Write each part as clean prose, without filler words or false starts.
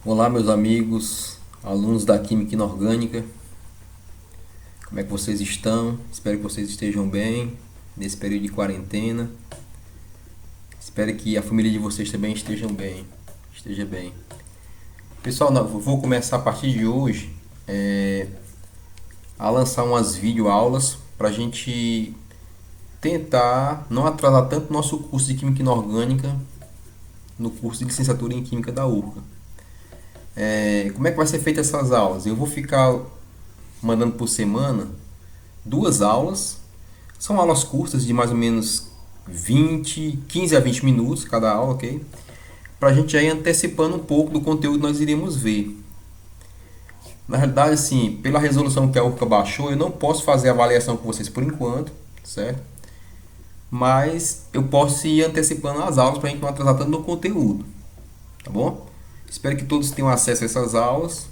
Olá, meus amigos, alunos da Química Inorgânica, como é que vocês estão? Espero que vocês estejam bem nesse período de quarentena. Espero que a família de vocês também esteja bem. Pessoal, eu vou começar a partir de hoje a lançar umas videoaulas para a gente tentar não atrasar tanto o nosso curso de Química Inorgânica no curso de licenciatura em Química da URCA. Como é que vai ser feita essas aulas? Eu vou ficar mandando por semana duas aulas. São aulas curtas de mais ou menos 15 a 20 minutos cada aula, ok? Para a gente já ir antecipando um pouco do conteúdo que nós iremos ver. Na realidade, assim, pela resolução que a URCA baixou, eu não posso fazer avaliação com vocês por enquanto, certo? Mas eu posso ir antecipando as aulas para a gente não atrasar tanto no conteúdo, tá bom? Espero que todos tenham acesso a essas aulas.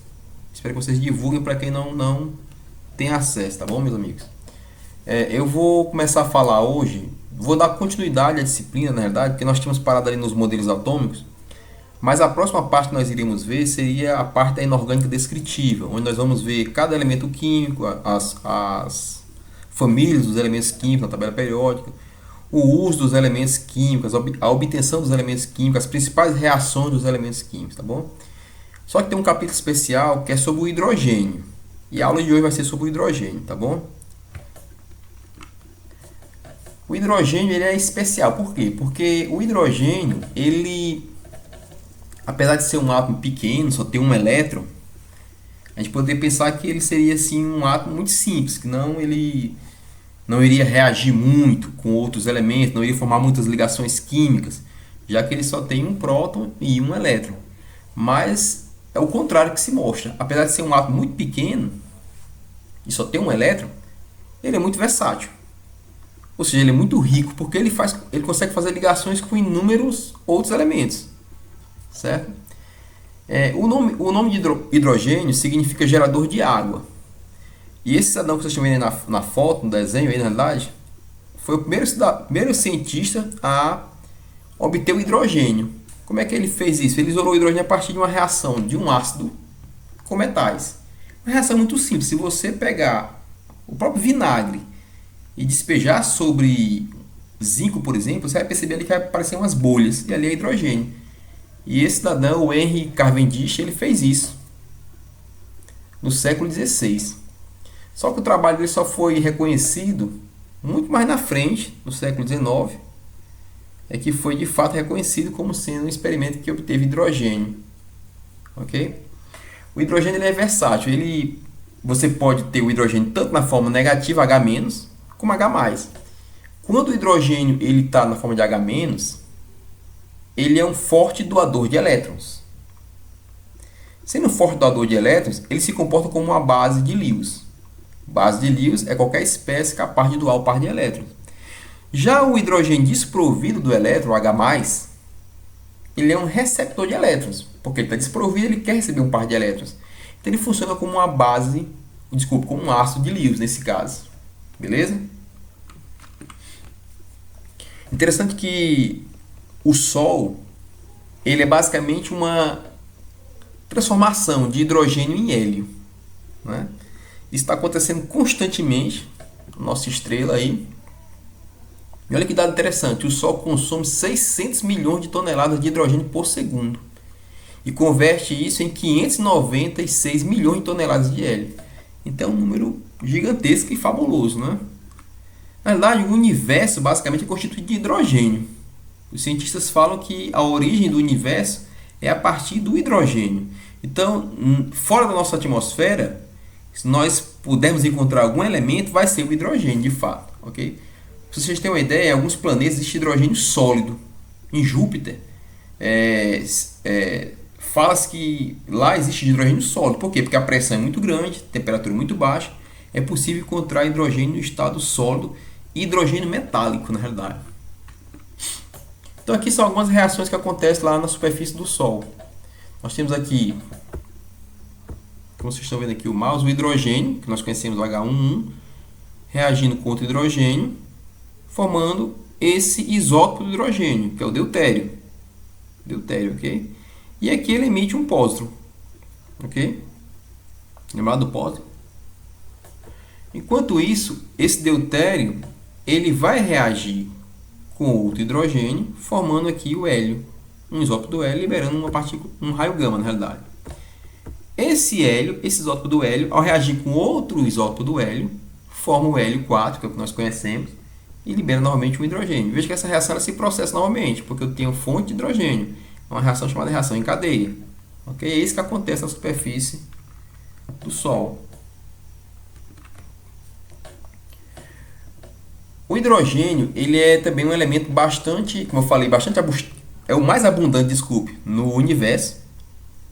Espero que vocês divulguem para quem não tem acesso, tá bom, meus amigos? Eu vou começar a falar hoje, vou dar continuidade à disciplina, na verdade, porque nós tínhamos parado ali nos modelos atômicos, mas a próxima parte que nós iremos ver seria a parte da inorgânica descritiva, onde nós vamos ver cada elemento químico, as famílias dos elementos químicos na tabela periódica, o uso dos elementos químicos, a obtenção dos elementos químicos, as principais reações dos elementos químicos, tá bom? Só que tem um capítulo especial que é sobre o hidrogênio, e a aula de hoje vai ser sobre o hidrogênio, tá bom? O hidrogênio ele é especial, por quê? Porque o hidrogênio, ele, apesar de ser um átomo pequeno, só ter um elétron, a gente poderia pensar que ele seria assim um átomo muito simples, que ele não iria reagir muito com outros elementos, não iria formar muitas ligações químicas, já que ele só tem um próton e um elétron. Mas é o contrário que se mostra. Apesar de ser um átomo muito pequeno e só ter um elétron, ele é muito versátil. Ou seja, ele é muito rico porque ele consegue fazer ligações com inúmeros outros elementos, certo? O nome de hidrogênio significa gerador de água. E esse cidadão que vocês estão vendo na foto, no desenho, aí, na realidade, foi o primeiro cientista a obter o hidrogênio. Como é que ele fez isso? Ele isolou o hidrogênio a partir de uma reação de um ácido com metais. Uma reação muito simples. Se você pegar o próprio vinagre e despejar sobre zinco, por exemplo, você vai perceber ali que vai aparecer umas bolhas, e ali é hidrogênio. E esse cidadão, o Henry Cavendish, ele fez isso no século XVI. Só que o trabalho dele só foi reconhecido muito mais na frente, no século XIX, é que foi de fato reconhecido como sendo um experimento que obteve hidrogênio. Ok? O hidrogênio ele é versátil. Você pode ter o hidrogênio tanto na forma negativa, H-, como H+. Quando o hidrogênio está na forma de H-, ele é um forte doador de elétrons. Sendo um forte doador de elétrons, ele se comporta como uma base de Lewis. Base de Lewis é qualquer espécie capaz de doar o par de elétrons. Já o hidrogênio desprovido do elétron, H+, ele é um receptor de elétrons, porque ele está desprovido, ele quer receber um par de elétrons. Então ele funciona como uma base, como um ácido de Lewis nesse caso. Beleza? Interessante que o Sol, ele é basicamente uma transformação de hidrogênio em hélio, né? Isso está acontecendo constantemente na nossa estrela aí. E olha que dado interessante, o Sol consome 600 milhões de toneladas de hidrogênio por segundo e converte isso em 596 milhões de toneladas de hélio. Então é um número gigantesco e fabuloso, né? Na verdade, o universo basicamente é constituído de hidrogênio. Os cientistas falam que a origem do universo é a partir do hidrogênio. Então, fora da nossa atmosfera, se nós pudermos encontrar algum elemento, vai ser o hidrogênio, de fato. Ok? Se vocês têm uma ideia, em alguns planetas existe hidrogênio sólido. Em Júpiter, fala-se que lá existe hidrogênio sólido. Por quê? Porque a pressão é muito grande, a temperatura é muito baixa. É possível encontrar hidrogênio no estado sólido e hidrogênio metálico, na realidade. Então aqui são algumas reações que acontecem lá na superfície do Sol. Nós temos aqui, como vocês estão vendo aqui o mouse, o hidrogênio, que nós conhecemos o H11, reagindo com outro hidrogênio, formando esse isótopo do hidrogênio, que é o deutério. Deutério, ok? E aqui ele emite um pósitron. ok? Lembrar do pósitron? Enquanto isso, esse deutério ele vai reagir com outro hidrogênio, formando aqui o hélio, um isótopo do hélio, liberando uma partícula, um raio gama na realidade. Esse hélio, esse isótopo do hélio, ao reagir com outro isótopo do hélio, forma o hélio 4, que é o que nós conhecemos, e libera novamente um hidrogênio. Veja que essa reação se processa novamente, porque eu tenho fonte de hidrogênio, uma reação chamada reação em cadeia. Okay? É isso que acontece na superfície do Sol. O hidrogênio ele é também um elemento bastante, como eu falei, é o mais abundante, desculpe, no universo.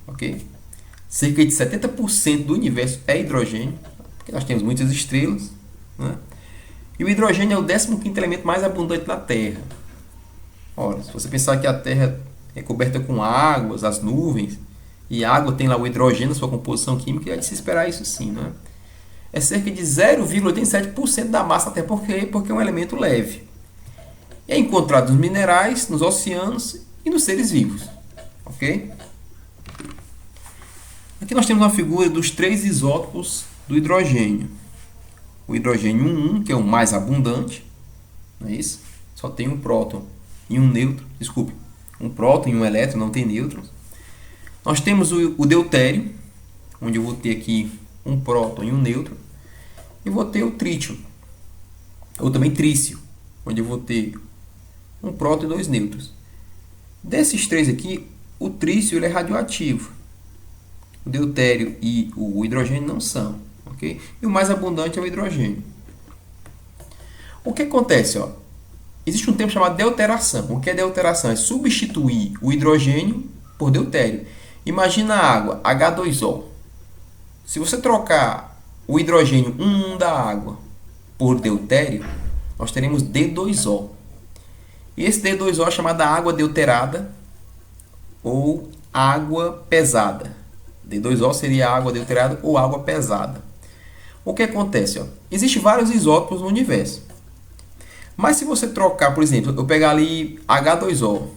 Ok? Cerca de 70% do universo é hidrogênio, porque nós temos muitas estrelas, né? E o hidrogênio é o 15º elemento mais abundante na Terra. Ora, se você pensar que a Terra é coberta com águas, as nuvens, e a água tem lá o hidrogênio na sua composição química, é de se esperar isso sim, né? É cerca de 0,87% da massa da Terra, porque é um elemento leve. É encontrado nos minerais, nos oceanos e nos seres vivos. Ok? Aqui nós temos uma figura dos 3 isótopos do hidrogênio. O hidrogênio 1, que é o mais abundante, não é isso? Só tem um próton e um nêutron, desculpe, um próton e um elétron, não tem nêutrons. Nós temos o deutério, onde eu vou ter aqui um próton e um nêutron, e vou ter o trítio, ou também trício, onde eu vou ter um próton e 2 nêutrons. Desses 3 aqui, o trício ele é radioativo. O deutério e o hidrogênio não são, ok? E o mais abundante é o hidrogênio. O que acontece? Ó? Existe um termo chamado deuteração. O que é deuteração? É substituir o hidrogênio por deutério. Imagina a água, H2O. Se você trocar o hidrogênio 1 da água por deutério, nós teremos D2O. E esse D2O é chamada água deuterada ou água pesada. D2O seria água deuterada ou água pesada. O que acontece? Ó? Existem vários isótopos no universo. Mas se você trocar, por exemplo, eu pegar ali H2O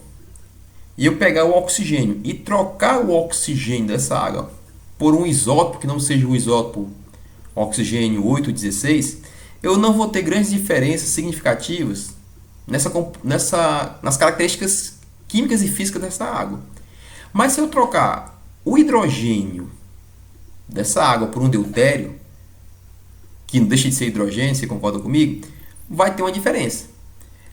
e eu pegar o oxigênio e trocar o oxigênio dessa água por um isótopo que não seja o isótopo oxigênio 816, eu não vou ter grandes diferenças significativas nas características químicas e físicas dessa água. Mas se eu trocar o hidrogênio dessa água por um deutério, que não deixa de ser hidrogênio, você concorda comigo? Vai ter uma diferença.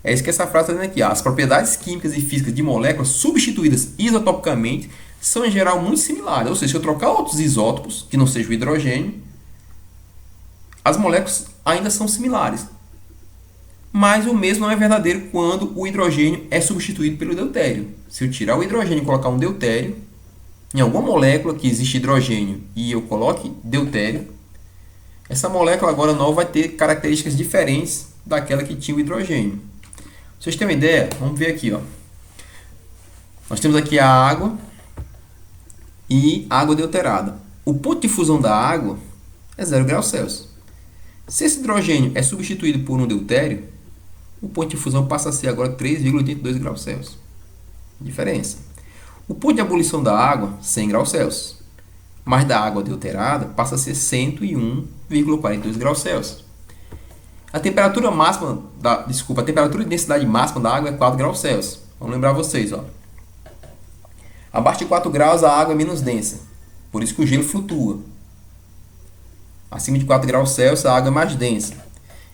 É isso que essa frase está dizendo aqui. As propriedades químicas e físicas de moléculas substituídas isotopicamente são em geral muito similares. Ou seja, se eu trocar outros isótopos, que não seja o hidrogênio, as moléculas ainda são similares. Mas o mesmo não é verdadeiro quando o hidrogênio é substituído pelo deutério. Se eu tirar o hidrogênio e colocar um deutério, em alguma molécula que existe hidrogênio e eu coloque deutério, essa molécula agora nova vai ter características diferentes daquela que tinha o hidrogênio. Pra vocês terem uma ideia, vamos ver aqui. Ó. Nós temos aqui a água e água deuterada. O ponto de fusão da água é 0 graus Celsius. Se esse hidrogênio é substituído por um deutério, o ponto de fusão passa a ser agora 3,82 graus Celsius. Diferença. O ponto de ebulição da água, 100 graus Celsius. Mas da água deuterada passa a ser 101,42 graus Celsius. A temperatura de densidade máxima da água é 4 graus Celsius. Vamos lembrar vocês, ó. Abaixo de 4 graus a água é menos densa. Por isso que o gelo flutua. Acima de 4 graus Celsius a água é mais densa.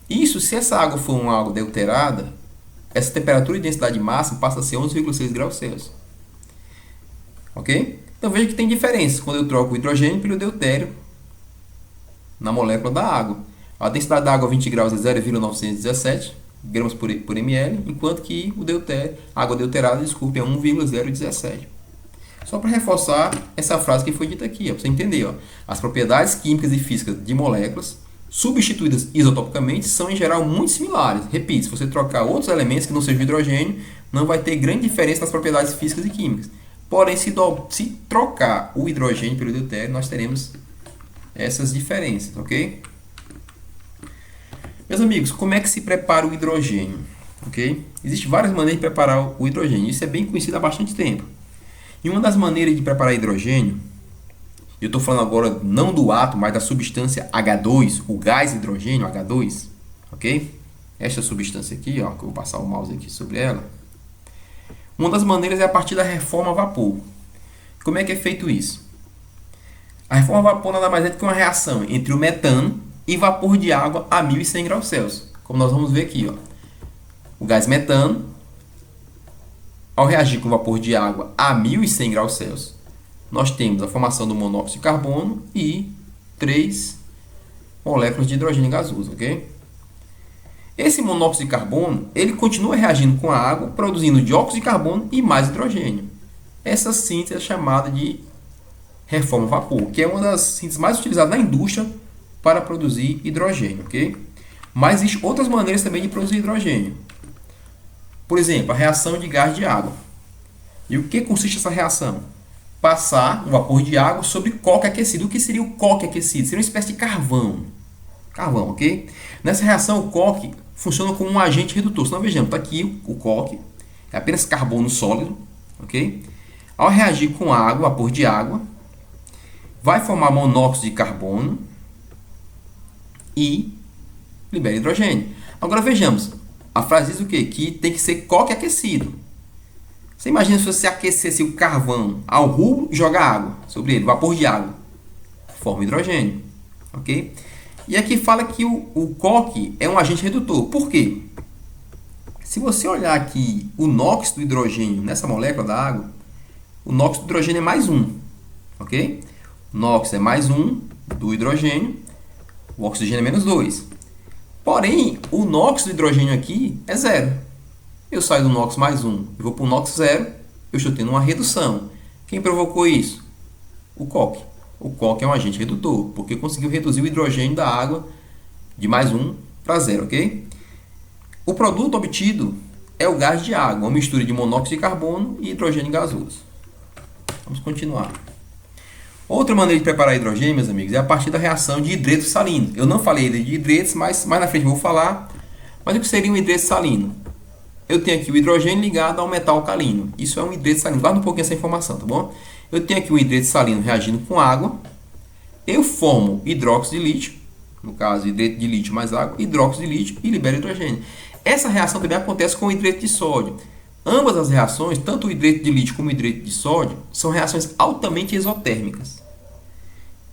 Isso, se essa água for uma água deuterada, essa temperatura de densidade máxima passa a ser 11,6 graus Celsius. Ok? Então veja que tem diferença quando eu troco o hidrogênio pelo deutério na molécula da água. A densidade da água a 20 graus é 0,917 gramas por ml, enquanto que a água deuterada, é 1,017. Só para reforçar essa frase que foi dita aqui, para você entender. Ó. As propriedades químicas e físicas de moléculas substituídas isotopicamente são em geral muito similares. Repito, se você trocar outros elementos que não sejam hidrogênio, não vai ter grande diferença nas propriedades físicas e químicas. Porém, se trocar o hidrogênio pelo deutério, nós teremos essas diferenças, ok? Meus amigos, como é que se prepara o hidrogênio? Ok? Existem várias maneiras de preparar o hidrogênio. Isso é bem conhecido há bastante tempo. E uma das maneiras de preparar hidrogênio, Eu estou falando agora não do átomo, mas da substância H2, o gás hidrogênio H2, ok? Esta substância aqui, ó, que eu vou passar o mouse aqui sobre ela. Uma das maneiras é a partir da reforma a vapor. Como é que é feito isso? A reforma a vapor nada mais é do que uma reação entre o metano e vapor de água a 1100 graus Celsius. Como nós vamos ver aqui, ó. O gás metano, ao reagir com vapor de água a 1100 graus Celsius, nós temos a formação do monóxido de carbono e 3 moléculas de hidrogênio gasoso, ok? Esse monóxido de carbono, ele continua reagindo com a água, produzindo dióxido de carbono e mais hidrogênio. Essa síntese é chamada de reforma a vapor, que é uma das sínteses mais utilizadas na indústria para produzir hidrogênio, ok? Mas existem outras maneiras também de produzir hidrogênio. Por exemplo, a reação de gás de água. E o que consiste essa reação? Passar o vapor de água sobre coque aquecido. O que seria o coque aquecido? Seria uma espécie de carvão. Carvão, ok? Nessa reação, o coque funciona como um agente redutor. Então, vejamos, está aqui o coque, é apenas carbono sólido, ok? Ao reagir com água, vapor de água, vai formar monóxido de carbono e libera hidrogênio. Agora vejamos, a frase diz o quê? Que tem que ser coque aquecido. Você imagina se você aquecesse o carvão ao rubro e jogar água sobre ele, vapor de água, forma hidrogênio, ok? E aqui fala que o coque é um agente redutor. Por quê? Se você olhar aqui o NOx do hidrogênio nessa molécula da água, o NOx do hidrogênio é mais 1, ok? O NOx é mais 1 do hidrogênio, o oxigênio é menos 2. Porém, o NOx do hidrogênio aqui é 0. Eu saio do NOx mais 1 e vou para o NOx 0, eu estou tendo uma redução. Quem provocou isso? O coque. O coque é um agente redutor, porque conseguiu reduzir o hidrogênio da água de mais 1 para 0, ok? O produto obtido é o gás de água, uma mistura de monóxido de carbono e hidrogênio gasoso. Vamos continuar. Outra maneira de preparar hidrogênio, meus amigos, é a partir da reação de hidreto salino. Eu não falei de hidretos, mas mais na frente eu vou falar. Mas o que seria um hidreto salino? Eu tenho aqui o hidrogênio ligado ao metal alcalino. Isso é um hidreto salino. Guarda um pouquinho essa informação, tá bom? Eu tenho aqui o hidreto salino reagindo com água. Eu formo hidróxido de lítio, no caso, hidreto de lítio mais água, hidróxido de lítio e libero hidrogênio. Essa reação também acontece com o hidreto de sódio. Ambas as reações, tanto o hidreto de lítio como o hidreto de sódio, são reações altamente exotérmicas.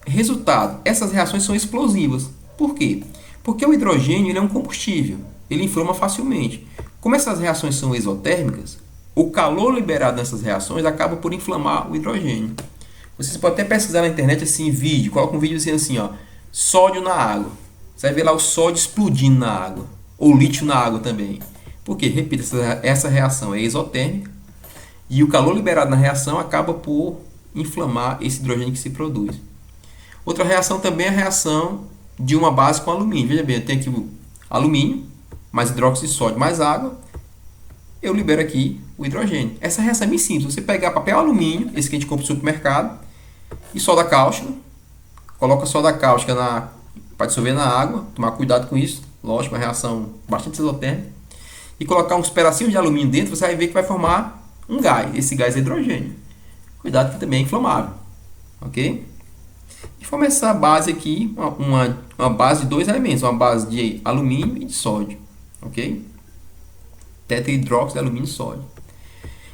Resultado, essas reações são explosivas. Por quê? Porque o hidrogênio ele é um combustível, ele inflama facilmente. Como essas reações são exotérmicas, o calor liberado nessas reações acaba por inflamar o hidrogênio. Vocês podem até pesquisar na internet assim, vídeo, coloca um vídeo dizendo assim, ó, sódio na água. Você vai ver lá o sódio explodindo na água, ou lítio na água também. Porque, repito, essa reação é exotérmica e o calor liberado na reação acaba por inflamar esse hidrogênio que se produz. Outra reação também é a reação de uma base com alumínio. Veja bem, eu tenho aqui o alumínio, mais hidróxido de sódio, mais água. Eu libero aqui o hidrogênio. Essa reação é bem simples. Você pegar papel alumínio, esse que a gente compra no supermercado, e soda cáustica. Coloca soda cáustica para dissolver na água. Tomar cuidado com isso. Lógico, uma reação bastante exotérmica. E colocar uns pedacinhos de alumínio dentro, você vai ver que vai formar um gás. Esse gás é hidrogênio. Cuidado que também é inflamável. Ok? E forma essa base aqui, uma base de dois elementos. Uma base de alumínio e de sódio. Ok? Tetrahidróxido de alumínio e sódio.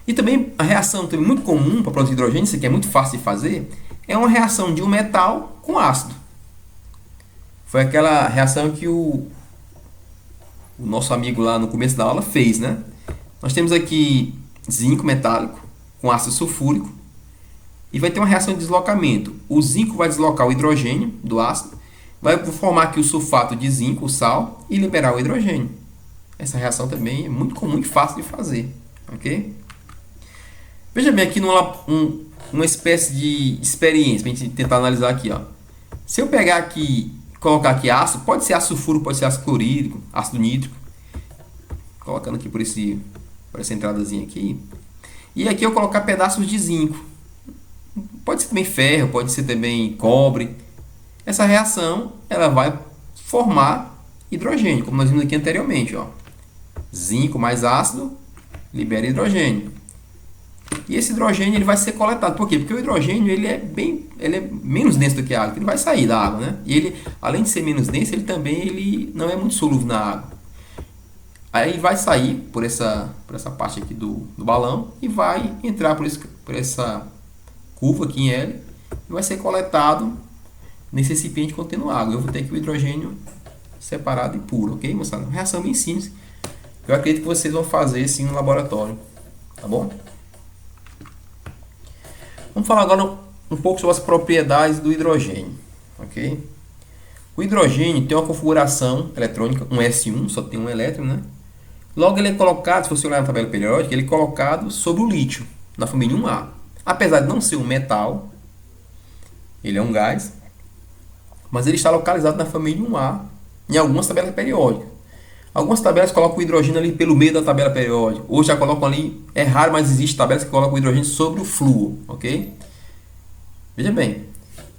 E também a reação também muito comum para produzir hidrogênio, isso aqui é muito fácil de fazer, é uma reação de um metal com ácido. Foi aquela reação que o nosso amigo lá no começo da aula fez, né? Nós temos aqui zinco metálico com ácido sulfúrico e vai ter uma reação de deslocamento. O zinco vai deslocar o hidrogênio do ácido, vai formar aqui o sulfato de zinco, o sal, e liberar o hidrogênio. Essa reação também é muito comum e fácil de fazer, ok? Veja bem aqui uma espécie de experiência para a gente tentar analisar aqui, ó. Se eu pegar aqui, colocar aqui ácido, pode ser ácido sulfúrico, pode ser ácido clorídrico, ácido nítrico, colocando aqui por essa entradazinha aqui, e aqui eu colocar pedaços de zinco, pode ser também ferro, pode ser também cobre. Essa reação ela vai formar hidrogênio, como nós vimos aqui anteriormente, ó. Zinco mais ácido libera hidrogênio. E esse hidrogênio ele vai ser coletado. Por quê? Porque o hidrogênio ele é menos denso do que a água. Ele vai sair da água, né? E ele, além de ser menos denso, ele não é muito solúvel na água. Aí vai sair por essa parte aqui do balão e vai entrar por essa curva aqui em L e vai ser coletado nesse recipiente contendo água. Eu vou ter aqui o hidrogênio separado e puro, ok, moçada? Uma reação bem simples. Eu acredito que vocês vão fazer sim no laboratório, tá bom? Vamos falar agora um pouco sobre as propriedades do hidrogênio, ok? O hidrogênio tem uma configuração eletrônica, um S1, só tem um elétron, né? Logo ele é colocado, se você olhar na tabela periódica, ele é colocado sobre o lítio, na família 1A. Apesar de não ser um metal, ele é um gás, mas ele está localizado na família 1A em algumas tabelas periódicas. Algumas tabelas colocam o hidrogênio ali pelo meio da tabela periódica, ou já colocam ali, é raro, mas existe tabelas que colocam o hidrogênio sobre o flúor, ok? Veja bem,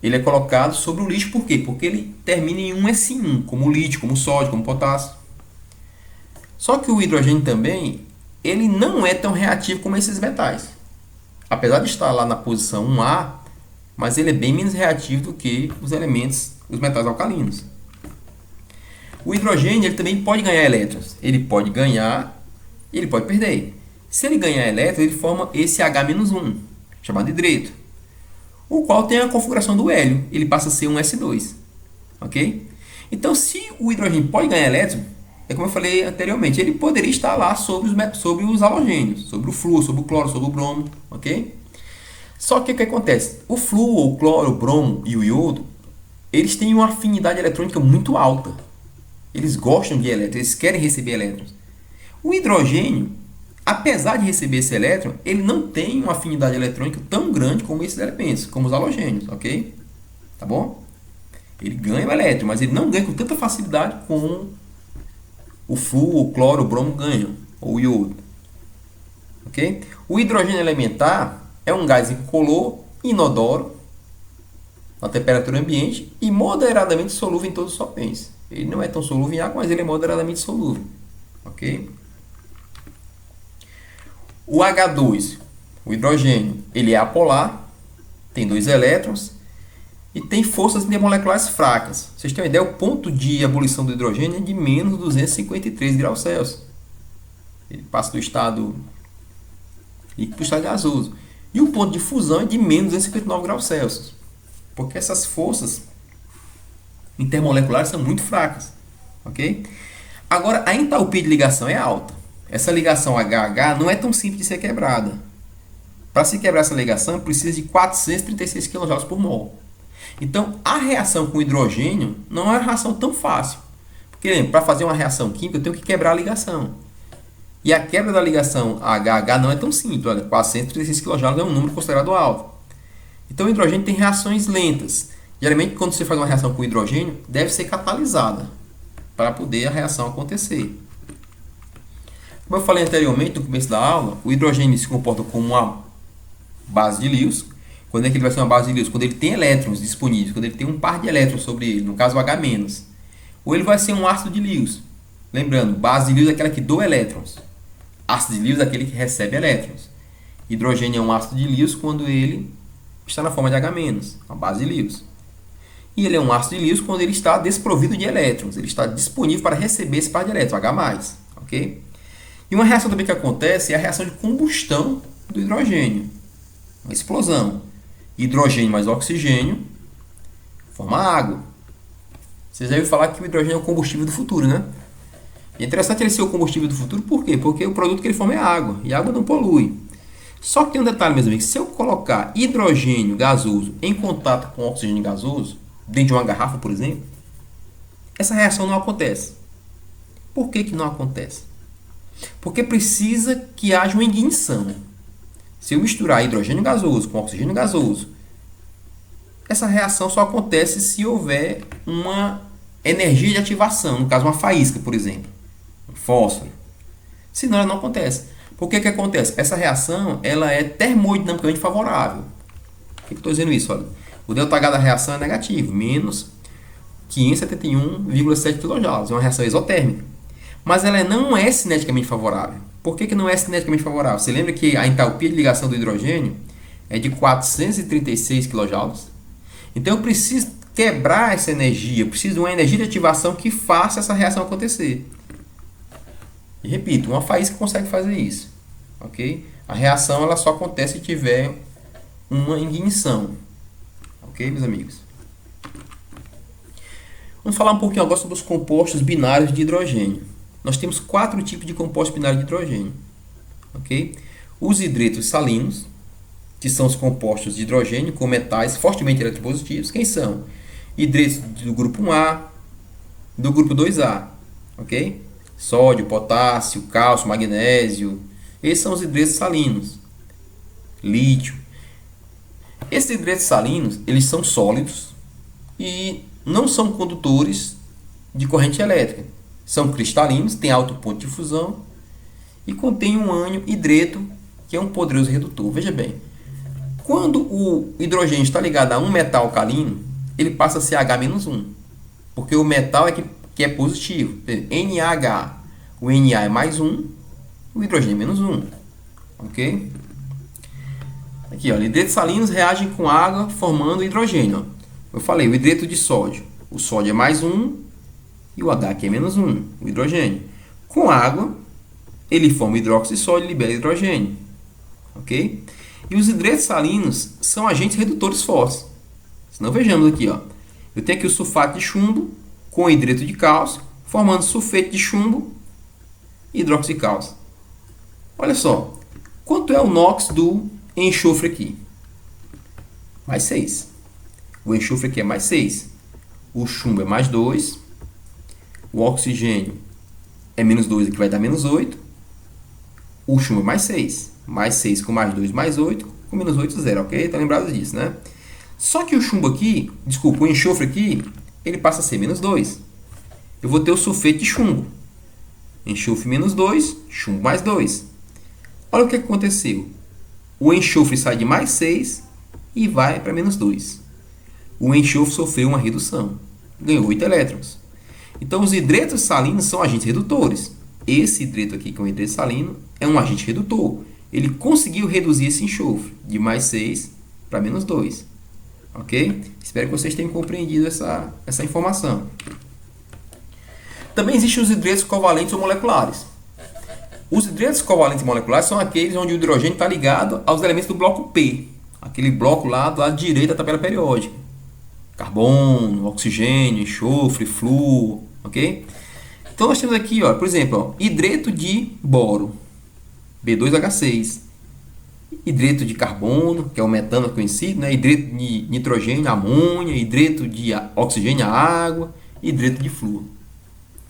ele é colocado sobre o lítio por quê? Porque ele termina em um S1, como o lítio, como o sódio, como o potássio. Só que o hidrogênio também, ele não é tão reativo como esses metais. Apesar de estar lá na posição 1A, mas ele é bem menos reativo do que os elementos, os metais alcalinos. O hidrogênio ele também pode ganhar elétrons. Ele pode ganhar e ele pode perder. Se ele ganhar elétrons, ele forma esse H-1, chamado hidreto, o qual tem a configuração do hélio. Ele passa a ser um S2. Ok? Então, se o hidrogênio pode ganhar elétrons, é como eu falei anteriormente, ele poderia estar lá sobre os halogênios, sobre o flúor, sobre o cloro, sobre o bromo, ok? Só que o que acontece? O flúor, o cloro, o bromo e o iodo, eles têm uma afinidade eletrônica muito alta. Eles gostam de elétrons, eles querem receber elétrons. O hidrogênio, apesar de receber esse elétron, ele não tem uma afinidade eletrônica tão grande como esses elementos, como os halogênios, ok? Tá bom? Ele ganha o elétron, mas ele não ganha com tanta facilidade como o flúor, o cloro, o bromo ganham, ou o iodo. Ok? O hidrogênio elementar é um gás incolor, inodoro, na temperatura ambiente e moderadamente solúvel em todos os solventes. Ele não é tão solúvel em água, mas ele é moderadamente solúvel. Ok? O H2, o hidrogênio, ele é apolar, tem 2 elétrons e tem forças intermoleculares fracas. Vocês têm uma ideia? O ponto de ebulição do hidrogênio é de menos 253 graus Celsius. Ele passa do estado líquido para o estado gasoso. E o ponto de fusão é de menos 259 graus Celsius. Porque essas forças intermoleculares são muito fracas. Ok? Agora, a entalpia de ligação é alta. Essa ligação HH não é tão simples de ser quebrada. Para se quebrar essa ligação, precisa de 436 kJ por mol. Então, a reação com hidrogênio não é uma reação tão fácil. Porque, para fazer uma reação química, eu tenho que quebrar a ligação. E a quebra da ligação HH não é tão simples. Olha, 436 kJ é um número considerado alto. Então, o hidrogênio tem reações lentas. Geralmente, quando você faz uma reação com hidrogênio, deve ser catalisada para poder a reação acontecer. Como eu falei anteriormente, no começo da aula, o hidrogênio se comporta como uma base de Lewis. Quando é que ele vai ser uma base de Lewis? Quando ele tem elétrons disponíveis, quando ele tem um par de elétrons sobre ele, no caso o H-. Ou ele vai ser um ácido de Lewis. Lembrando, base de Lewis é aquela que doa elétrons. Ácido de Lewis é aquele que recebe elétrons. Hidrogênio é um ácido de Lewis quando ele está na forma de H-, uma base de Lewis. E ele é um ácido de Lewis quando ele está desprovido de elétrons. Ele está disponível para receber esse par de elétrons, H+. Ok? E uma reação também que acontece é a reação de combustão do hidrogênio. Uma explosão. Hidrogênio mais oxigênio forma água. Vocês já ouviram falar que o hidrogênio é o combustível do futuro, né? E é interessante ele ser o combustível do futuro, por quê? Porque o produto que ele forma é água, e a água não polui. Só que tem um detalhe, meus amigos, se eu colocar hidrogênio gasoso em contato com oxigênio gasoso, dentro de uma garrafa, por exemplo, essa reação não acontece. Por que que não acontece? Porque precisa que haja uma ignição. Se eu misturar hidrogênio gasoso com oxigênio gasoso, essa reação só acontece se houver uma energia de ativação, no caso uma faísca, por exemplo, um fósforo. Senão ela não acontece. Por que que acontece? Essa reação ela é termodinamicamente favorável. Por que eu estou dizendo isso? Olha, o ΔH da reação é negativo, menos 571,7 kJ. É uma reação exotérmica. Mas ela não é cineticamente favorável. Por que não é cineticamente favorável? Você lembra que a entalpia de ligação do hidrogênio é de 436 kJ? Então eu preciso quebrar essa energia, eu preciso de uma energia de ativação que faça essa reação acontecer. E repito, uma faísca consegue fazer isso, ok? A reação ela só acontece se tiver uma ignição, ok, meus amigos? Vamos falar um pouquinho agora sobre os compostos binários de hidrogênio. Nós temos 4 tipos de compostos binários de hidrogênio, ok? Os hidretos salinos, que são os compostos de hidrogênio com metais fortemente eletropositivos. Quem são? Hidretos do grupo 1A, do grupo 2A, ok? Sódio, potássio, cálcio, magnésio. Esses são os hidretos salinos. Lítio. Esses hidretos salinos, eles são sólidos e não são condutores de corrente elétrica. São cristalinos, têm alto ponto de fusão e contêm um ânion hidreto, que é um poderoso redutor. Veja bem, quando o hidrogênio está ligado a um metal alcalino, ele passa a ser H-1, porque o metal que é positivo. NaH, o Na é mais 1, o hidrogênio é menos 1. Ok? Aqui, ó, hidretos salinos reagem com água formando hidrogênio. Ó. Eu falei, o hidreto de sódio. O sódio é mais 1 e o H aqui é menos 1, o hidrogênio. Com água, ele forma hidróxido de sódio e libera hidrogênio. Ok? E os hidretos salinos são agentes redutores fortes. Então vejamos aqui, ó. Eu tenho aqui o sulfato de chumbo com hidreto de cálcio, formando sulfeto de chumbo e hidróxido de cálcio. Olha só, quanto é o NOx do enxofre aqui? Mais 6. O enxofre aqui é mais 6. O chumbo é mais 2. O oxigênio é menos 2, aqui vai dar menos 8. O chumbo é mais 6. Mais 6 com mais 2 mais 8, com menos 8, 0, ok? Tá lembrado disso, né? Só que o chumbo aqui, desculpa, o enxofre aqui, ele passa a ser menos 2. Eu vou ter o sulfeto de chumbo. Enxofre menos 2, chumbo mais 2. Olha o que aconteceu. O enxofre sai de mais 6 e vai para menos 2. O enxofre sofreu uma redução. Ganhou 8 elétrons. Então, os hidretos salinos são agentes redutores. Esse hidreto aqui, que é um hidreto salino, é um agente redutor. Ele conseguiu reduzir esse enxofre de mais 6 para menos 2. Ok? Espero que vocês tenham compreendido essa informação. Também existem os hidretos covalentes ou moleculares. Os hidretos covalentes moleculares são aqueles onde o hidrogênio está ligado aos elementos do bloco P. Aquele bloco lá do lado direito da tabela periódica. Carbono, oxigênio, enxofre, flúor. Ok? Então nós temos aqui, ó, por exemplo, ó, hidreto de boro, B2H6. Hidreto de carbono, que é o metano conhecido, né? Hidreto de nitrogênio, amônia, hidreto de oxigênio, água, hidreto de flúor.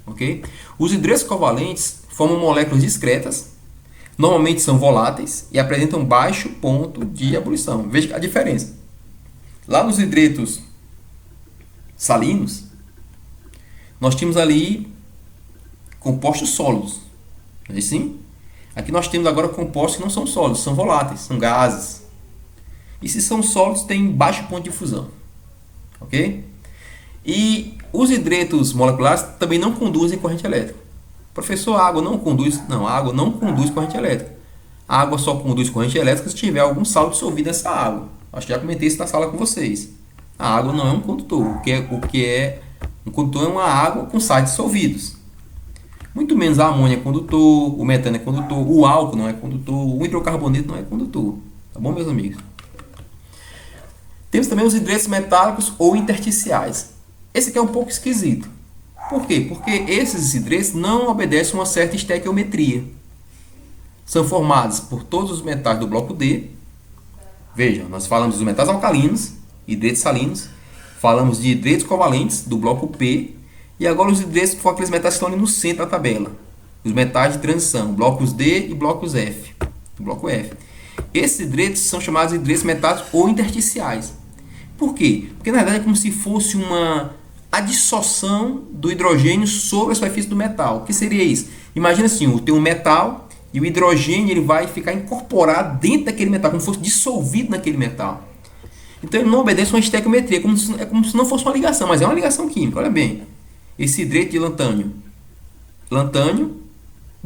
Ok? Os hidretos covalentes formam moléculas discretas, normalmente são voláteis e apresentam baixo ponto de ebulição. Veja a diferença. Lá nos hidretos salinos, nós tínhamos ali compostos sólidos. Não é assim? Aqui nós temos agora compostos que não são sólidos, são voláteis, são gases. E se são sólidos, tem baixo ponto de fusão. Ok? E os hidretos moleculares também não conduzem corrente elétrica. Professor, a água não conduz? Não, a água não conduz corrente elétrica. A água só conduz corrente elétrica se tiver algum sal dissolvido nessa água. Acho que já comentei isso na sala com vocês. A água não é um condutor. O que é um condutor é uma água com sais dissolvidos. Muito menos a amônia é condutor, o metano é condutor, o álcool não é condutor, o hidrocarboneto não é condutor. Tá bom, meus amigos? Temos também os hidretos metálicos ou intersticiais. Esse aqui é um pouco esquisito. Por quê? Porque esses hidretos não obedecem a uma certa estequiometria. São formados por todos os metais do bloco D. Vejam, nós falamos dos metais alcalinos, hidretos salinos, falamos de hidretos covalentes do bloco P, e agora os hidretos foram aqueles metais que estão ali no centro da tabela. Os metais de transição, blocos D e blocos F. Bloco F. Esses hidretos são chamados de hidretos metálicos ou intersticiais. Por quê? Porque na verdade é como se fosse uma adsorção do hidrogênio sobre a superfície do metal. O que seria isso? Imagina assim, tem um metal e o hidrogênio ele vai ficar incorporado dentro daquele metal, como se fosse dissolvido naquele metal. Então ele não obedece a uma estequiometria, é como se não fosse uma ligação, mas é uma ligação química, olha bem. Esse hidreto de lantânio,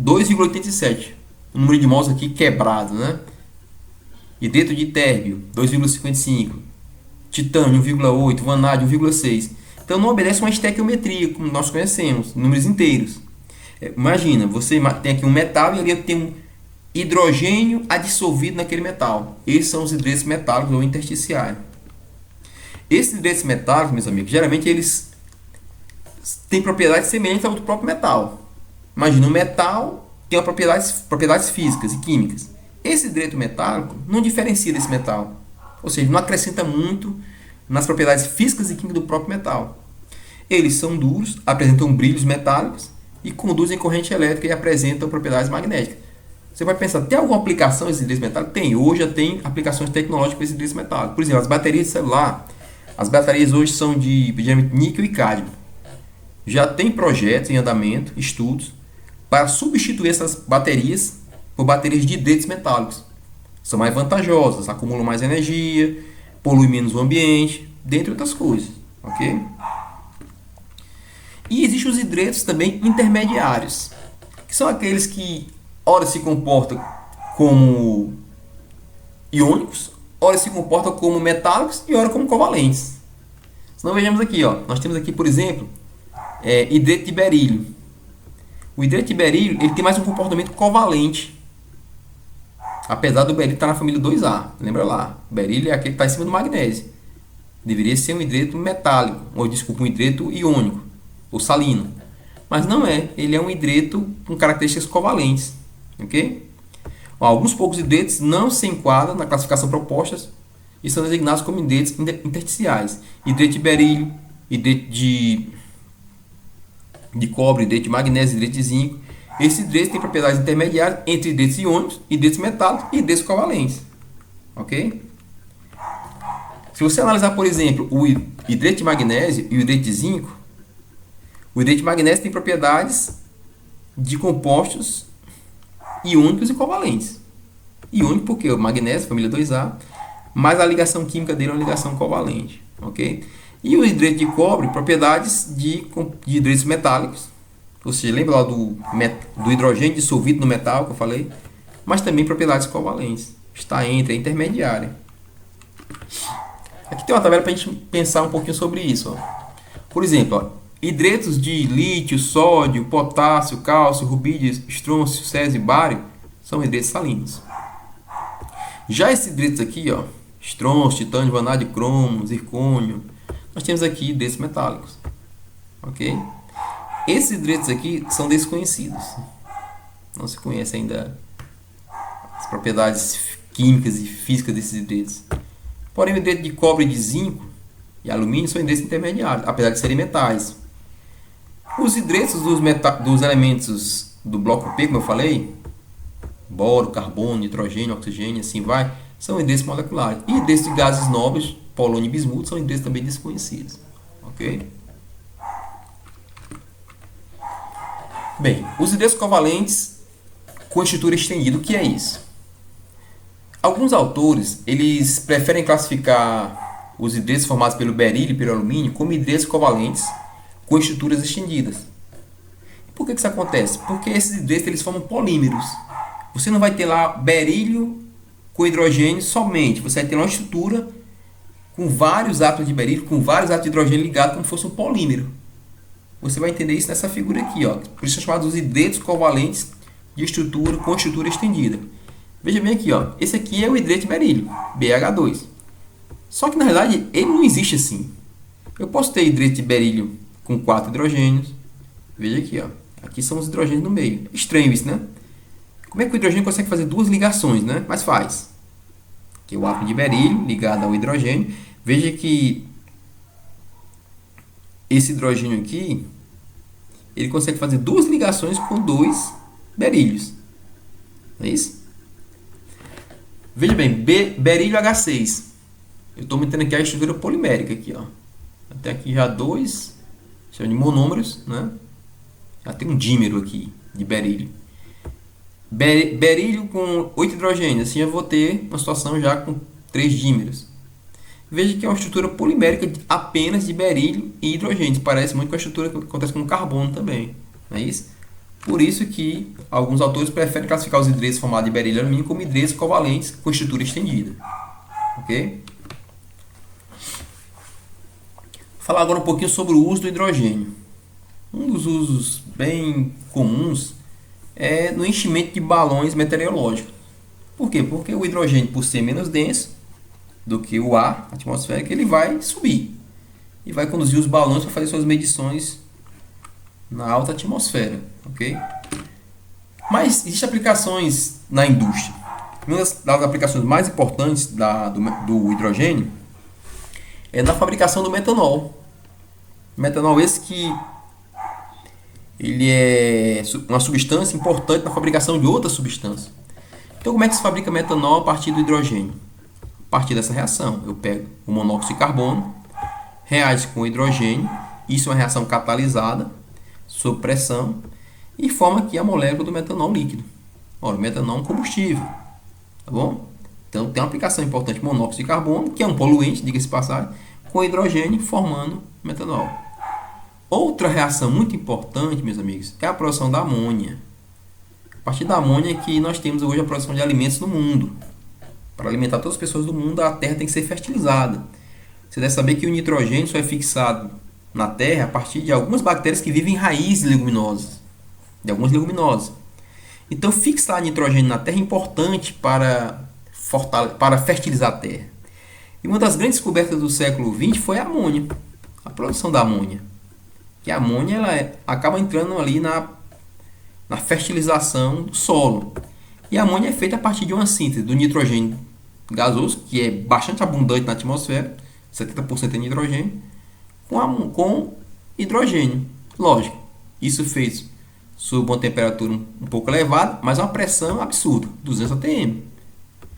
2,87. o número de mols aqui quebrado, né? Hidreto de térbio, 2,55. Titânio, 1,8. Vanádio, 1,6. Então não obedece uma estequiometria, como nós conhecemos, números inteiros. Imagina, você tem aqui um metal e ali tem um hidrogênio adsorvido naquele metal. Esses são os hidretos metálicos ou intersticiais. Esses hidretos metálicos, meus amigos, geralmente eles têm propriedades semelhantes ao do próprio metal. Imagina, um metal tem propriedades físicas e químicas. Esse hidreto metálico não diferencia desse metal. Ou seja, não acrescenta muito nas propriedades físicas e químicas do próprio metal. Eles são duros, apresentam brilhos metálicos e conduzem corrente elétrica e apresentam propriedades magnéticas. Você vai pensar, tem alguma aplicação esses hidretos metálicos? Tem. Hoje já tem aplicações tecnológicas para esses hidretos metálicos. Por exemplo, as baterias de celular. As baterias hoje são de níquel e cádmio. Já tem projetos em andamento, estudos, para substituir essas baterias por baterias de hidretos metálicos. São mais vantajosas, acumulam mais energia, poluem menos o ambiente, dentre outras coisas. Ok? E existem os hidretos também intermediários, que são aqueles que ora se comportam como iônicos, ora se comportam como metálicos e ora como covalentes. Então vejamos aqui, ó, nós temos aqui, por exemplo, hidreto de berílio. O hidreto de berílio ele tem mais um comportamento covalente, apesar do berílio estar na família 2A. Lembra lá, o berílio é aquele que está em cima do magnésio. Deveria ser um hidreto metálico, ou desculpa, um hidreto iônico, ou salino. Mas não é, ele é um hidreto com características covalentes. Ok? Alguns poucos hidretos não se enquadram na classificação proposta e são designados como hidretos intersticiais. Hidreto de berílio, hidreto de cobre, hidreto de magnésio, hidreto de zinco. Esses hidretos têm propriedades intermediárias entre hidretos iônicos, hidretos metálicos e hidretos covalentes. Ok? Se você analisar, por exemplo, o hidreto de magnésio e o hidreto de zinco, o hidreto de magnésio tem propriedades de compostos iônicos e covalentes. Iônico porque o magnésio, família 2A, mas a ligação química dele é uma ligação covalente. Ok? E o hidreto de cobre, propriedades de hidretos metálicos. Ou seja, lembra lá do hidrogênio dissolvido no metal que eu falei? Mas também propriedades covalentes. Está entre a intermediária. Aqui tem uma tabela para a gente pensar um pouquinho sobre isso. Ó. Por exemplo, ó, hidretos de lítio, sódio, potássio, cálcio, rubídio, estrôncio, césio e bário são hidretos salinos. Já esses hidretos aqui, ó, estrôncio, titânio, vanádio, cromo, zircônio, nós temos aqui hidretos metálicos. Ok? Esses hidretos aqui são desconhecidos. Não se conhece ainda as propriedades químicas e físicas desses hidretos. Porém, o hidreto de cobre, de zinco e alumínio são hidretos intermediários, apesar de serem metais. Os hidretos dos elementos do bloco P, como eu falei, boro, carbono, nitrogênio, oxigênio, assim vai, são hidretos moleculares. E hidretos de gases nobres, polônio e bismuto, são hidretos também desconhecidos. Ok? Bem, os hidretos covalentes com estrutura estendida, o que é isso? Alguns autores, eles preferem classificar os hidretos formados pelo berílio e pelo alumínio como hidretos covalentes com estruturas estendidas. Por que isso acontece? Porque esses hidretos eles formam polímeros. Você não vai ter lá berílio com hidrogênio somente, você vai ter uma estrutura com vários átomos de berílio, com vários átomos de hidrogênio ligados como se fosse um polímero. Você vai entender isso nessa figura aqui, ó. Por isso são chamados os hidretos covalentes de estrutura com estrutura estendida. Veja bem aqui, ó. Esse aqui é o hidreto de berílio, BH2. Só que na realidade ele não existe assim. Eu posso ter hidreto de berílio com 4 hidrogênios. Veja aqui, ó. Aqui são os hidrogênios no meio. Estranho isso, né? Como é que o hidrogênio consegue fazer duas ligações, né? Mas faz. Aqui é o átomo de berílio ligado ao hidrogênio. Veja que esse hidrogênio aqui, ele consegue fazer duas ligações com 2 berílios. Não é isso? Veja bem, berílio H6. Eu estou metendo aqui a estrutura polimérica aqui, ó. Até aqui já 2 de monômeros, né? Já tem um dímero aqui de berílio. Berílio com 8 hidrogênios, assim eu vou ter uma situação já com 3 dímeros. Veja que é uma estrutura polimérica apenas de berílio e hidrogênio. Parece muito com a estrutura que acontece com o carbono também. Não é isso? Por isso que alguns autores preferem classificar os hidretos formados de berílio e alumínio como hidretos covalentes com estrutura estendida. Ok? Vou falar agora um pouquinho sobre o uso do hidrogênio. Um dos usos bem comuns é no enchimento de balões meteorológicos. Por quê? Porque o hidrogênio, por ser menos denso do que o ar atmosférico, ele vai subir e vai conduzir os balões para fazer suas medições na alta atmosfera, ok? Mas existem aplicações na indústria. Uma das aplicações mais importantes do hidrogênio é na fabricação do metanol. Metanol esse que ele é uma substância importante na fabricação de outras substâncias. Então, como é que se fabrica metanol a partir do hidrogênio? A partir dessa reação, eu pego o monóxido de carbono, reage com o hidrogênio, isso é uma reação catalisada, sob pressão, e forma aqui a molécula do metanol líquido. Ora, o metanol é um combustível, tá bom? Então, tem uma aplicação importante, monóxido de carbono, que é um poluente, diga-se de passagem, com hidrogênio formando metanol. Outra reação muito importante, meus amigos, é a produção da amônia. A partir da amônia que nós temos hoje a produção de alimentos no mundo. Para alimentar todas as pessoas do mundo, a terra tem que ser fertilizada. Você deve saber que o nitrogênio só é fixado na terra a partir de algumas bactérias que vivem em raízes leguminosas, de algumas leguminosas. Então, fixar nitrogênio na terra é importante para fertilizar a terra. E uma das grandes descobertas do século XX foi a amônia, a produção da amônia. Que a amônia acaba entrando ali na fertilização do solo. E a amônia é feita a partir de uma síntese do nitrogênio gasoso, que é bastante abundante na atmosfera, 70% é nitrogênio, com hidrogênio. Lógico, isso feito sob uma temperatura um pouco elevada, mas uma pressão absurda, 200 atm.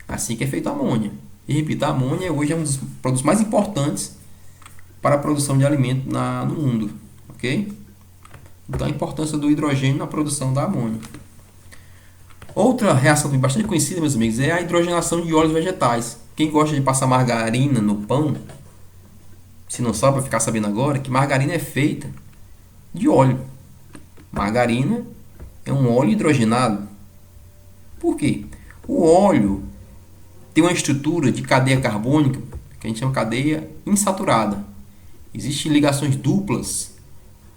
Assim que é feita a amônia. E repito, a amônia hoje é um dos produtos mais importantes para a produção de alimento no mundo. Ok? Então a importância do hidrogênio na produção da amônia. Outra reação bastante conhecida, meus amigos, é a hidrogenação de óleos vegetais. Quem gosta de passar margarina no pão, se não sabe, vai ficar sabendo agora que margarina é feita de óleo. Margarina é um óleo hidrogenado. Por quê? O óleo tem uma estrutura de cadeia carbônica que a gente chama de cadeia insaturada. Existem ligações duplas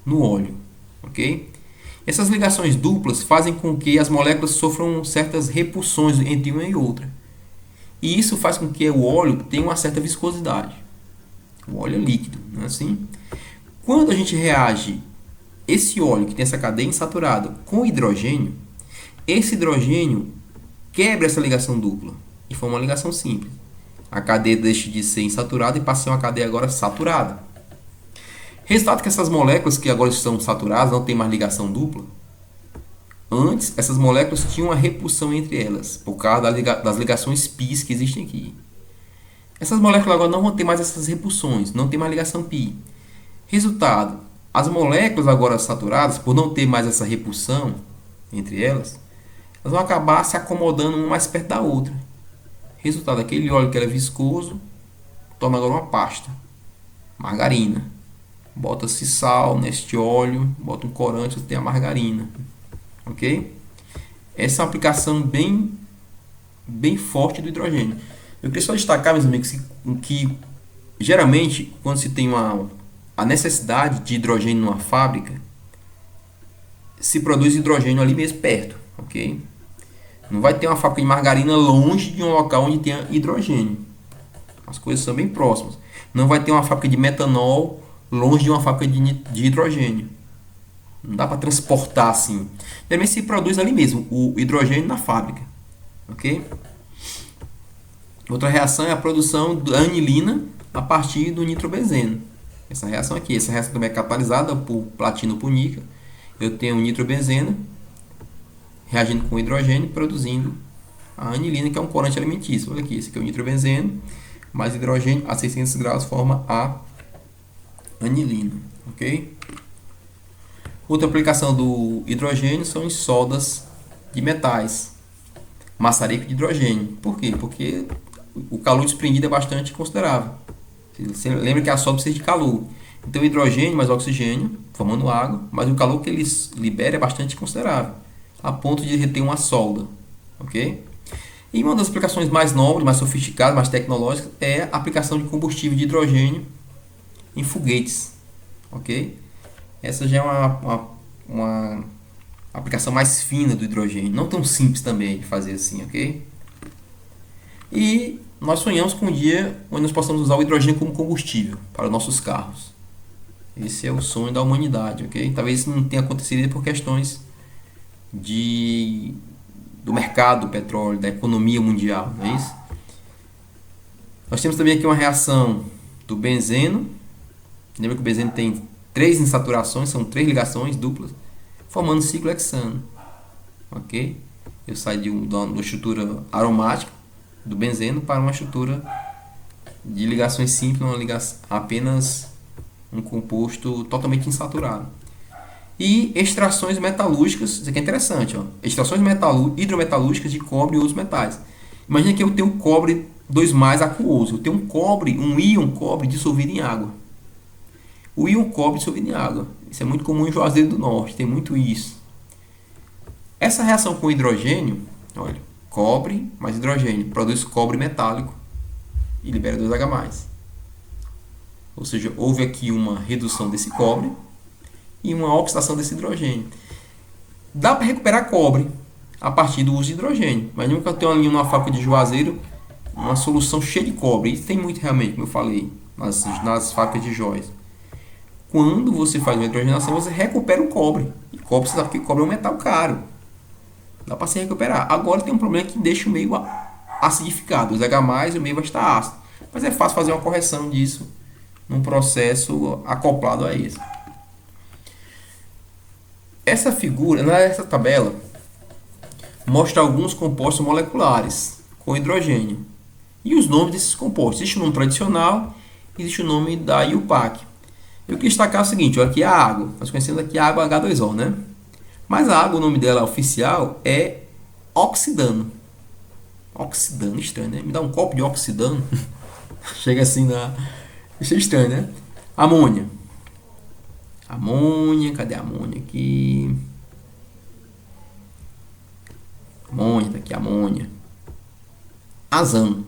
no óleo, ok? Essas ligações duplas fazem com que as moléculas sofram certas repulsões entre uma e outra. E isso faz com que o óleo tenha uma certa viscosidade. O óleo é líquido, não é assim? Quando a gente reage esse óleo que tem essa cadeia insaturada com hidrogênio, esse hidrogênio quebra essa ligação dupla e forma uma ligação simples. A cadeia deixa de ser insaturada e passa a ser uma cadeia agora saturada. Resultado que essas moléculas que agora estão saturadas não tem mais ligação dupla. Antes, essas moléculas tinham uma repulsão entre elas, por causa das ligações π que existem aqui. Essas moléculas agora não vão ter mais essas repulsões, não tem mais ligação π. Resultado, as moléculas agora saturadas, por não ter mais essa repulsão entre elas, elas vão acabar se acomodando uma mais perto da outra. Resultado, aquele óleo que era viscoso, torna agora uma pasta. Margarina. Bota-se sal neste óleo, bota um corante, você tem a margarina. Ok? Essa é uma aplicação bem forte do hidrogênio. Eu queria só destacar, meus amigos, que geralmente, quando se tem a necessidade de hidrogênio numa fábrica, se produz hidrogênio ali mesmo perto. Ok? Não vai ter uma fábrica de margarina longe de um local onde tenha hidrogênio. As coisas são bem próximas. Não vai ter uma fábrica de metanol longe de uma fábrica de hidrogênio. Não dá para transportar assim. Geralmente se produz ali mesmo o hidrogênio na fábrica. Ok? Outra reação é a produção da anilina a partir do nitrobenzeno. Essa reação aqui. Essa reação também é catalisada por platino por níquel. Eu tenho o nitrobenzeno reagindo com hidrogênio, produzindo a anilina, que é um corante alimentício. Olha aqui, esse aqui é o nitrobenzeno, mais hidrogênio a 600 graus forma a anilina, ok? Outra aplicação do hidrogênio são em soldas de metais, maçarico de hidrogênio. Por quê? Porque o calor desprendido é bastante considerável. Você lembra que a solda precisa de calor. Então, hidrogênio mais oxigênio formando água, mas o calor que ele libera é bastante considerável, a ponto de reter uma solda, ok? E uma das aplicações mais nobres, mais sofisticadas, mais tecnológicas é a aplicação de combustível de hidrogênio em foguetes, ok? Essa já é uma aplicação mais fina do hidrogênio, não tão simples também de fazer assim, ok? E nós sonhamos com um dia onde nós possamos usar o hidrogênio como combustível para os nossos carros. Esse é o sonho da humanidade, ok? Talvez isso não tenha acontecido por questões do mercado do petróleo, da economia mundial, não é isso? Nós temos também aqui uma reação do benzeno. Lembra que o benzeno tem 3 insaturações, são 3 ligações duplas, formando um ciclo hexano, ok? Eu saio de uma estrutura aromática do benzeno para uma estrutura de ligações simples, apenas um composto totalmente insaturado. E extrações metalúrgicas, isso aqui é interessante, ó. Extrações hidrometalúrgicas de cobre e outros metais. Imagina que eu tenho cobre 2+ aquoso, eu tenho um íon cobre dissolvido em água. O íon cobre dissolvido em água, isso é muito comum em Juazeiro do Norte, tem muito isso. Essa reação com hidrogênio, olha, cobre mais hidrogênio, produz cobre metálico e libera 2H+. Ou seja, houve aqui uma redução desse cobre e uma oxidação desse hidrogênio. Dá para recuperar cobre a partir do uso de hidrogênio. Imagina que eu tenho ali numa fábrica de Juazeiro uma solução cheia de cobre. Isso tem muito realmente, como eu falei, nas fábricas de joias. Quando você faz uma hidrogenação, você recupera o cobre. E cobre, você sabe que cobre é um metal caro. Dá para se recuperar. Agora tem um problema que deixa o meio acidificado. 2H+, o meio vai estar ácido. Mas é fácil fazer uma correção disso num processo acoplado a esse. Essa figura, nessa tabela, mostra alguns compostos moleculares com hidrogênio. E os nomes desses compostos. Existe o nome tradicional, existe o nome da IUPAC. Eu queria destacar o seguinte, olha aqui a água. Nós conhecemos aqui a água H2O, né? Mas a água, o nome dela oficial é oxidano. Oxidano, estranho, né? Me dá um copo de oxidano. Chega assim na... Isso é estranho, né? Amônia. Amônia, cadê a amônia aqui? Amônia, tá aqui, amônia. Azano.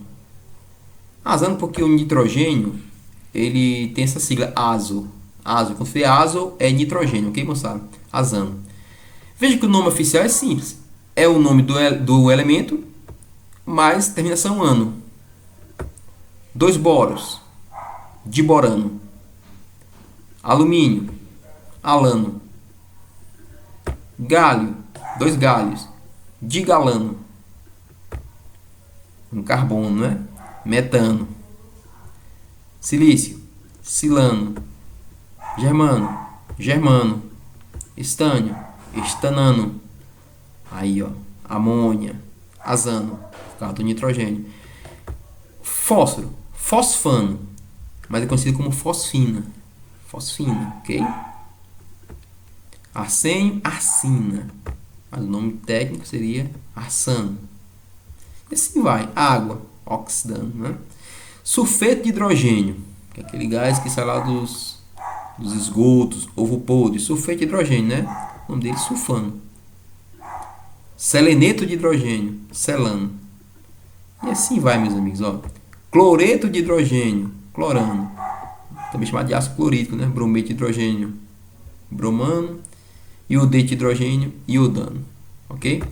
Azano porque o nitrogênio, ele tem essa sigla azo. Azo, quando for azo, é nitrogênio, ok, moçada? Azano. Veja que o nome oficial é simples. É o nome do elemento, mais terminação ano. 2 boros. Diborano. Alumínio. Alano. Gálio. 2 galhos. Digalano. Um carbono, né? Metano. Silício. Silano. Germano. Germano. Estânio. Estanano. Aí, ó. Amônia. Azano. Por causa do nitrogênio. Fósforo. Fosfano. Mas é conhecido como fosfina. Fosfina, ok? Arsênio. Arsina. Mas o nome técnico seria arsano. E assim vai. Água. Oxidano, né? Sulfeto de hidrogênio. Que é aquele gás que sai lá dos esgotos, ovo podre. Sulfeto de hidrogênio, né? O nome dele é sulfano. Seleneto de hidrogênio. Selano. E assim vai, meus amigos, ó. Cloreto de hidrogênio. Clorano. Também chamado de ácido clorídrico, né? Brometo de hidrogênio. Bromano. Iodeto de hidrogênio. Iodano. Ok?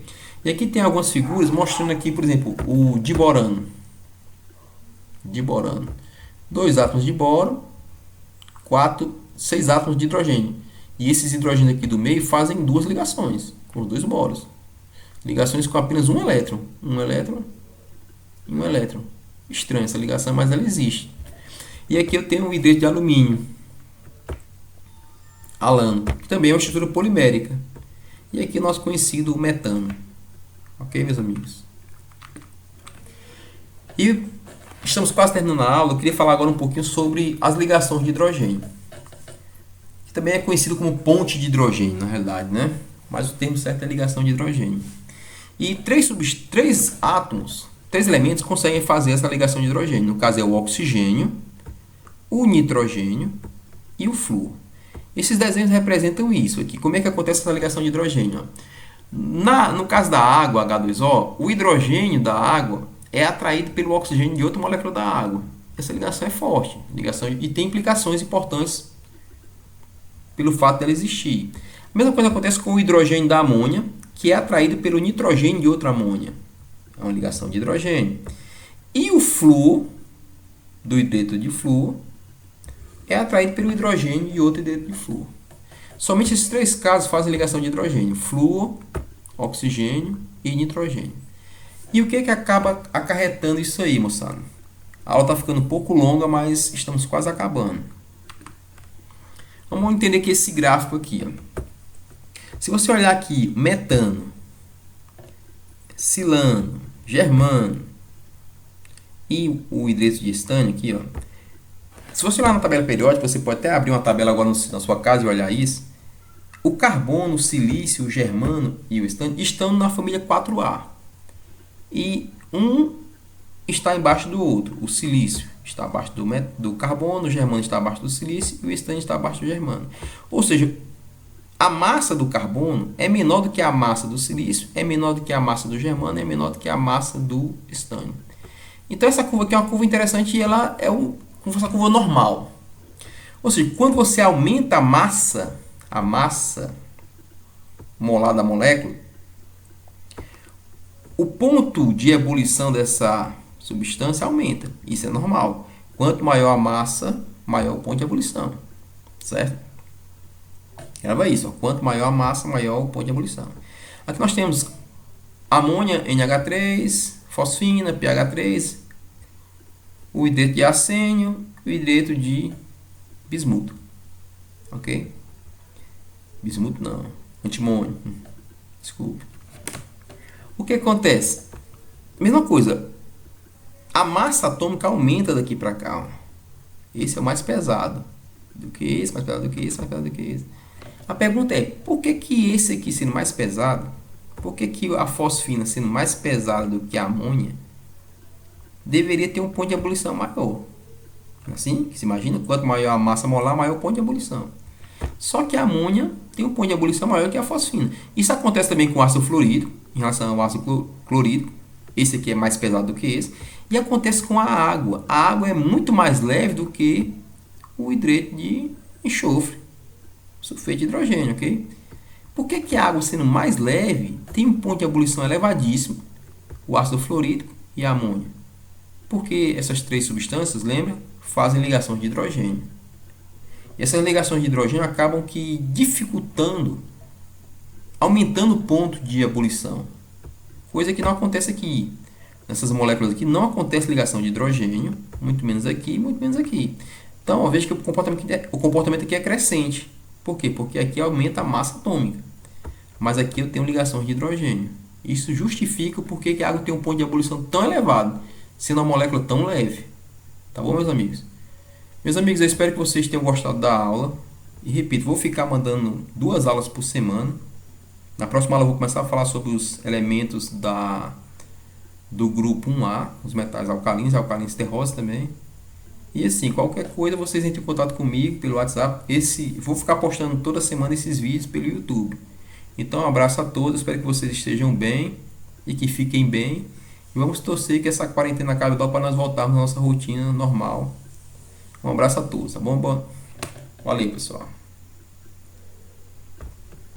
E aqui tem algumas figuras mostrando aqui, por exemplo, o diborano. Diborano. 2 átomos de boro, 6 átomos de hidrogênio. E esses hidrogênios aqui do meio fazem 2 ligações com os 2 boros. Ligações com apenas um elétron. Um elétron e um elétron. Estranha essa ligação, mas ela existe. E aqui eu tenho o hidreto de alumínio. Alano. Que também é uma estrutura polimérica. E aqui o nosso conhecido metano. Ok, meus amigos? E estamos quase terminando a aula. Eu queria falar agora um pouquinho sobre as ligações de hidrogênio. Que também é conhecido como ponte de hidrogênio, na realidade, né? Mas o termo certo é ligação de hidrogênio. E 3 elementos conseguem fazer essa ligação de hidrogênio. No caso é o oxigênio, o nitrogênio e o flúor. Esses desenhos representam isso aqui. Como é que acontece essa ligação de hidrogênio? No caso da água, H2O, o hidrogênio da água é atraído pelo oxigênio de outra molécula da água. Essa ligação é forte, e tem implicações importantes pelo fato dela existir. A mesma coisa acontece com o hidrogênio da amônia, que é atraído pelo nitrogênio de outra amônia. É uma ligação de hidrogênio. E o flúor, do hidreto de flúor, é atraído pelo hidrogênio de outro hidreto de flúor. Somente esses três casos fazem ligação de hidrogênio: flúor, oxigênio e nitrogênio. E o que acaba acarretando isso aí, moçada? A aula está ficando um pouco longa, mas estamos quase acabando. Vamos entender que esse gráfico aqui, ó. Se você olhar aqui, metano, silano, germano e o hidreto de estânio aqui, ó. Se você olhar na tabela periódica, você pode até abrir uma tabela agora na sua casa e olhar isso. O carbono, o silício, o germano e o estânio estão na família 4A. E um está embaixo do outro. O silício está abaixo do carbono, o germano está abaixo do silício e o estânio está abaixo do germano. Ou seja, a massa do carbono é menor do que a massa do silício, é menor do que a massa do germano, é menor do que a massa do estânio. Então essa curva aqui é uma curva interessante e ela é uma curva normal. Ou seja, quando você aumenta a massa molar da molécula, o ponto de ebulição dessa substância aumenta. Isso é normal. Quanto maior a massa, maior o ponto de ebulição. Certo? Grava isso. Ó. Quanto maior a massa, maior o ponto de ebulição. Aqui nós temos amônia, NH3, fosfina, PH3, o hidreto de arsênio e o hidreto de bismuto. Ok? Bismuto não. Antimônio. Desculpe. O que acontece? Mesma coisa. A massa atômica aumenta daqui para cá. Ó. Esse é o mais pesado do que esse, mais pesado do que esse, mais pesado do que esse. A pergunta é, por que esse aqui sendo mais pesado, por que a fosfina sendo mais pesada do que a amônia, deveria ter um ponto de ebulição maior? Assim, se imagina, quanto maior a massa molar, maior o ponto de ebulição. Só que a amônia tem um ponto de ebulição maior que a fosfina. Isso acontece também com o ácido fluorídrico, em relação ao ácido clorídrico. Esse aqui é mais pesado do que esse. E acontece com a água. A água é muito mais leve do que o hidreto de enxofre, sulfeto de hidrogênio, ok? Por que a água, sendo mais leve, tem um ponto de ebulição elevadíssimo, o ácido fluorídrico e a amônia? Porque essas três substâncias, lembra, fazem ligação de hidrogênio. E essas ligações de hidrogênio acabam que dificultando, aumentando o ponto de ebulição. Coisa que não acontece aqui. Nessas moléculas aqui não acontece ligação de hidrogênio, muito menos aqui, muito menos aqui. Então, veja que o comportamento aqui é crescente. Por quê? Porque aqui aumenta a massa atômica. Mas aqui eu tenho ligação de hidrogênio. Isso justifica o porquê que a água tem um ponto de ebulição tão elevado, sendo uma molécula tão leve. Tá bom, meus amigos? Meus amigos, eu espero que vocês tenham gostado da aula. E repito, vou ficar mandando 2 aulas por semana. Na próxima aula eu vou começar a falar sobre os elementos do grupo 1A, os metais alcalinos e alcalinos terrosos também. E assim, qualquer coisa vocês entrem em contato comigo pelo WhatsApp. Vou ficar postando toda semana esses vídeos pelo YouTube. Então, um abraço a todos, espero que vocês estejam bem e que fiquem bem. E vamos torcer que essa quarentena acabe logo para nós voltarmos à nossa rotina normal. Um abraço a todos, tá bom? Valeu, pessoal.